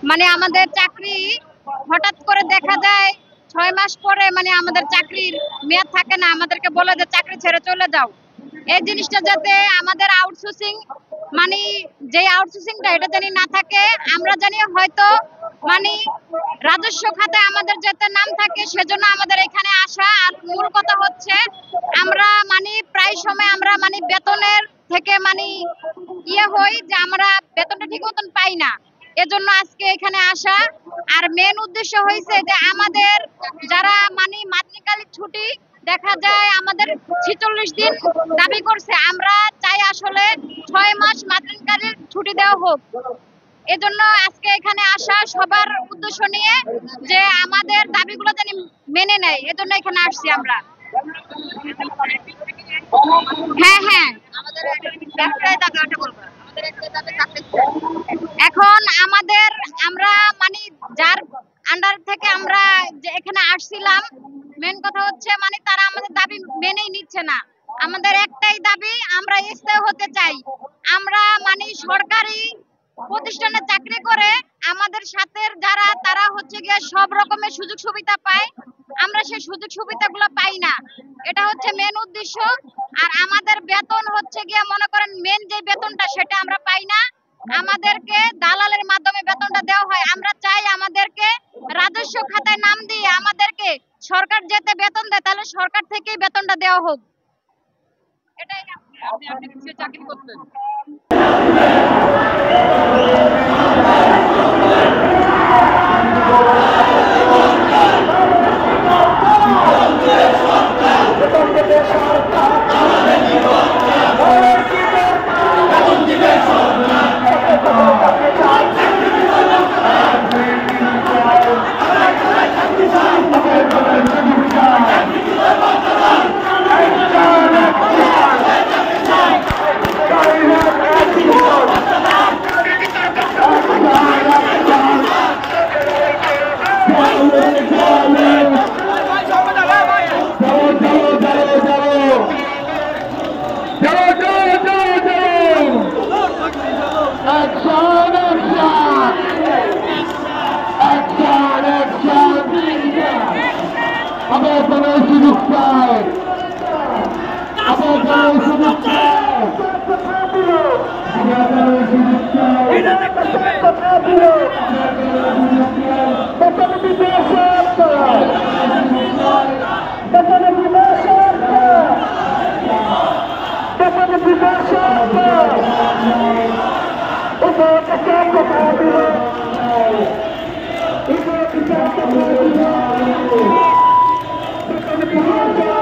মানে আমাদের চাকরি হঠাৎ করে দেখা যায় 6 মাস পরে মানে আমাদের চাকরির মেয়াদ থাকে না, আমাদেরকে বলে যে চাকরি ছেড়ে চলে যাও। এই জিনিসটা যাতে আমাদের আউটসোর্সিং মানে যে আউটসোর্সিংটা এটা জানি না থাকে, আমরা জানি হয়তো মানে রাজস্ব খাতে আমাদের যাতে নাম থাকে, সেজন্য আমাদের এখানে আসা। আর মূল কথা হচ্ছে আমরা মানে প্রায় সময় আমরা মানে বেতনের থেকে মানে হই যে আমরা বেতনটা ঠিক মতন পাই না, এজন্য আজকে এখানে আসা। আর মেন উদ্দেশ্য হয়েছে যে আমাদের যারা মানে মাতৃকালীন ছুটি দেখা যায় আমাদের 46 দিন দাবি করছে, আমরা চাই আসলে 6 মাস মাতৃকালীন ছুটি দেওয়া হোক। এজন্য আজকে এখানে আসা সবার উদ্দেশ্য নিয়ে যে আমাদের দাবিগুলো যেন মেনে নেয়, এজন্য এখানে আসছি আমরা। হ্যাঁ হ্যাঁ, এখন আমাদের আমরা মানে যার আন্ডার থেকে আমরা যে এখানে আসছিলাম, মেন কথা হচ্ছে মানে তারা আমাদের দাবি মেনেই নিচ্ছে না। আমাদের একটাই দাবি, আমরা স্থায়ী হতে চাই। আমরা মানে সরকারি প্রতিষ্ঠানে চাকরি করে আমাদের সাথে যারা তারা হচ্ছে গিয়ে সব রকমের সুযোগ সুবিধা পায়, আমরা সেই সুযোগ সুবিধাগুলো পাই না, এটা হচ্ছে মেন উদ্দেশ্য। আর আমাদের বেতন হচ্ছে গিয়ে মনে করেন মেন যে বেতনটা সেটা আমরা পাই না, আমাদেরকে দালালের মাধ্যমে বেতনটা দেওয়া হয়। আমরা চাই আমাদেরকে রাজস্ব খাতায় নাম দিয়ে আমাদেরকে সরকার যেতে বেতন দেয়, তাহলে সরকার থেকেই বেতনটা দেওয়া হোক। এটাই। আপনি কিসে চাকরি করতেন? It's